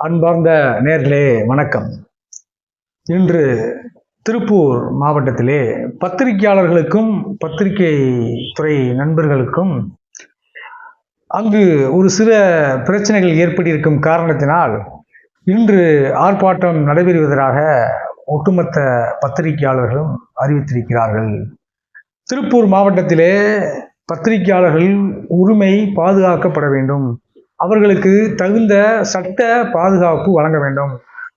அன்பார்ந்த நேர்களே வணக்கம். இன்று திருப்பூர் மாவட்டத்திலே பத்திரிகையாளர்களுக்கும் பத்திரிகை துறை நண்பர்களுக்கும் அங்கு ஒரு சில பிரச்சனைகள் ஏற்பட்டிருக்கும் காரணத்தினால் இன்று ஆர்ப்பாட்டம் நடைபெறுவதாக ஒட்டுமொத்த பத்திரிகையாளர்களும் அறிவித்திருக்கிறார்கள். திருப்பூர் மாவட்டத்திலே பத்திரிகையாளர்கள் உரிமை பாதுகாக்கப்பட வேண்டும், அவர்களுக்கு தகுந்த சட்ட பாதுகாப்பு வழங்க வேண்டும்,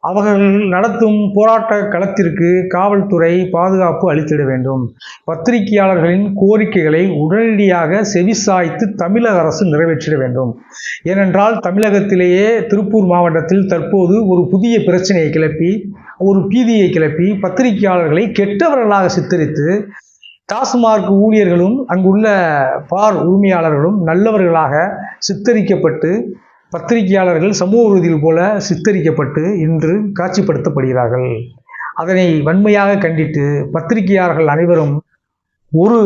அவர்கள் நடத்தும் போராட்ட களத்திற்கு காவல்துறை பாதுகாப்பு அளித்திட வேண்டும், பத்திரிகையாளர்களின் கோரிக்கைகளை உடனடியாக செவிசாய்த்து தமிழக அரசு நிறைவேற்றிட வேண்டும். ஏனென்றால் தமிழகத்திலேயே திருப்பூர் மாவட்டத்தில் தற்போது ஒரு புதிய பிரச்சனையை கிளப்பி, ஒரு பீதியை கிளப்பி, பத்திரிகையாளர்களை கெட்டவர்களாக சித்தரித்து டாஸ்மார்க் ஊழியர்களும் அங்குள்ள பார் உரிமையாளர்களும் நல்லவர்களாக சித்தரிக்கப்பட்டு, பத்திரிகையாளர்கள் சமூக விரோதிகள் போல சித்தரிக்கப்பட்டு இன்று காட்சிப்படுத்தப்படுகிறார்கள். அதனை வன்மையாக கண்டித்து பத்திரிகையாளர்கள் அனைவரும் ஒரு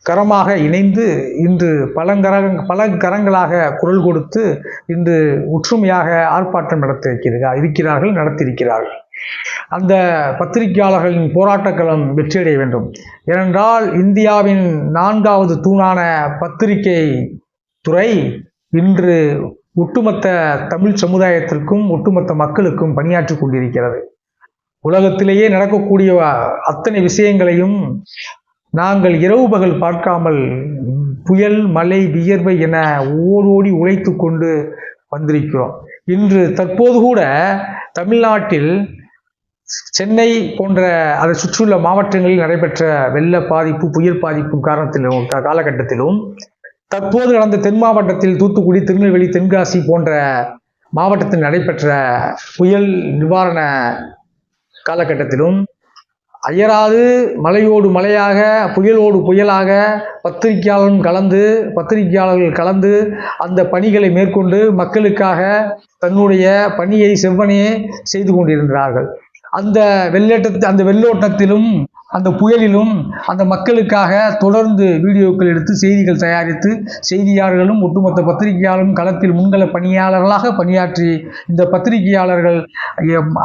கரமாக இணைந்து இன்று பல கரங்களாக குரல் கொடுத்து இன்று ஒற்றுமையாக ஆர்ப்பாட்டம் நடத்தியிருக்கிறார்கள். அந்த பத்திரிகையாளர்களின் போராட்டக்களம் வெற்றியடைய வேண்டும். ஏனென்றால் இந்தியாவின் 4வது தூணான பத்திரிகை துறை இன்று ஒட்டுமொத்த தமிழ் சமுதாயத்திற்கும் ஒட்டுமொத்த மக்களுக்கும் பணியாற்றி கொண்டிருக்கிறது. உலகத்திலேயே நடக்கக்கூடிய அத்தனை விஷயங்களையும் நாங்கள் இரவு பகல் பார்க்காமல் புயல், மழை, வியர்வை என ஓடோடி உழைத்து கொண்டு வந்திருக்கிறோம். இன்று தற்போது கூட தமிழ்நாட்டில் சென்னை போன்ற அதை சுற்றியுள்ள மாவட்டங்களில் நடைபெற்ற வெள்ள பாதிப்பு, புயல் பாதிப்பு காலகட்டத்திலும் தற்போது நடந்த தென் மாவட்டத்தில் தூத்துக்குடி, திருநெல்வேலி, தென்காசி போன்ற மாவட்டத்தில் நடைபெற்ற புயல் நிவாரண காலகட்டத்திலும் அயராது மழையோடு மழையாக, புயலோடு புயலாக பத்திரிகையாளர்கள் கலந்து அந்த பணிகளை மேற்கொண்டு மக்களுக்காக தன்னுடைய பணியை செவ்வனே செய்து கொண்டிருந்தார்கள். அந்த வெள்ளோட்டத்திலும் அந்த புயலிலும் அந்த மக்களுக்காக தொடர்ந்து வீடியோக்கள் எடுத்து செய்திகள் தயாரித்து செய்தியாளர்களும் ஒட்டுமொத்த பத்திரிகையாளரும் களத்தில் முன்கள பணியாளர்களாக பணியாற்றி இந்த பத்திரிகையாளர்கள்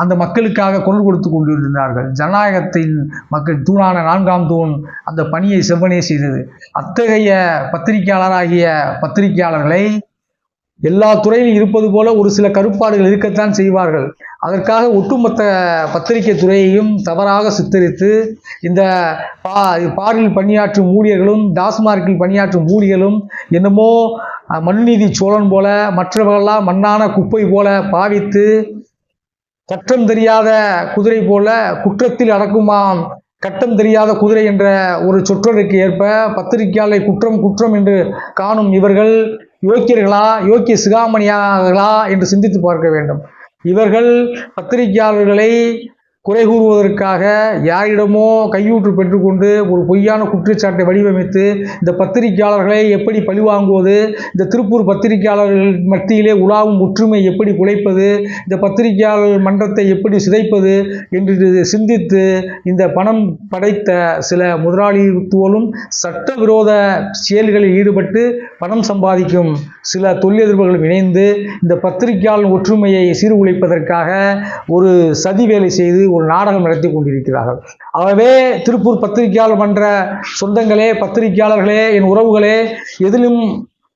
அந்த மக்களுக்காக குரல் கொடுத்து கொண்டிருந்தார்கள். ஜனநாயகத்தின் மக்கள் தூணான 4ஆம் தூண் அந்த பணியை செவ்வனே செய்தது. அத்தகைய பத்திரிகையாளர்களை எல்லா துறையிலும் இருப்பது போல ஒரு சில கருப்பாடுகள் இருக்கத்தான் செய்வார்கள். அதற்காக ஒட்டுமொத்த பத்திரிகை துறையையும் தவறாக சித்தரித்து இந்த பாரில் பணியாற்றும் ஊழியர்களும் டாஸ்மார்க்கில் பணியாற்றும் ஊழியர்களும் என்னமோ மனுநீதி சோழன் போல, மற்றவர்களெல்லாம் மண்ணான குப்பை போல பாவித்து, கற்றம் தெரியாத குதிரை போல குற்றத்தில் அடக்குமாம் கட்டம் தெரியாத குதிரை என்ற ஒரு சொற்றொடருக்கு ஏற்ப பத்திரிகையாளரை குற்றம் என்று காணும் இவர்கள் யோக்கியர்களா, யோக்கிய சிகாமணியார்களா என்று சிந்தித்து பார்க்க வேண்டும். இவர்கள் பத்திரிகையாளர்களை குறை கூறுவதற்காக யாரிடமோ கையூற்று பெற்றுக்கொண்டு ஒரு பொய்யான குற்றச்சாட்டை வடிவமைத்து இந்த பத்திரிகையாளர்களை எப்படி பழிவாங்குவது, இந்த திருப்பூர் பத்திரிகையாளர்கள் மத்தியிலே உலாவும் ஒற்றுமை எப்படி குலைப்பது, இந்த பத்திரிகையாளர் மன்றத்தை எப்படி சிதைப்பது என்று சிந்தித்து இந்த பணம் படைத்த சில முதலாளித்துவலும் சட்டவிரோத செயல்களில் ஈடுபட்டு பணம் சம்பாதிக்கும் சில தொழிலதிபர்களும் இணைந்து இந்த பத்திரிகையாளர் ஒற்றுமையை சீர்குலைப்பதற்காக ஒரு சதி வேலை செய்து ஒரு நாடகம் நடத்தி கொண்டிருக்கிறார்கள். ஆகவே திருப்பூர் பத்திரிகையாளர் மன்ற சொந்தங்களே, பத்திரிகையாளர்களே, என் உறவுகளே,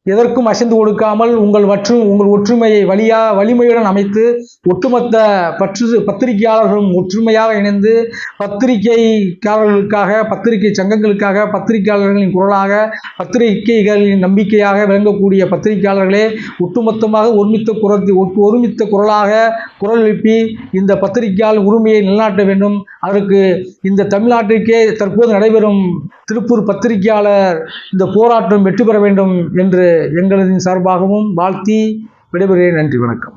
எதற்கும் அசைந்து கொடுக்காமல் உங்கள் ஒற்றுமையை வலிமையுடன் அமைத்து ஒட்டுமொத்த பத்திரிகையாளர்களும் ஒற்றுமையாக இணைந்து பத்திரிகையாளர்களுக்காக, பத்திரிகை சங்கங்களுக்காக, பத்திரிகையாளர்களின் குரலாக, பத்திரிகைகளின் நம்பிக்கையாக விளங்கக்கூடிய பத்திரிகையாளர்களே ஒட்டுமொத்தமாக ஒருமித்த குரலாக குரல் எழுப்பி இந்த பத்திரிகையாளர் உரிமையை நிலைநாட்ட வேண்டும். அதற்கு இந்த தமிழ்நாட்டிற்கே தற்போது நடைபெறும் திருப்பூர் பத்திரிகையாளர் இந்த போராட்டம் வெற்றி பெற வேண்டும் என்று எங்களது சார்பாகவும் வாழ்த்தி விடைபெறுகிறேன். நன்றி, வணக்கம்.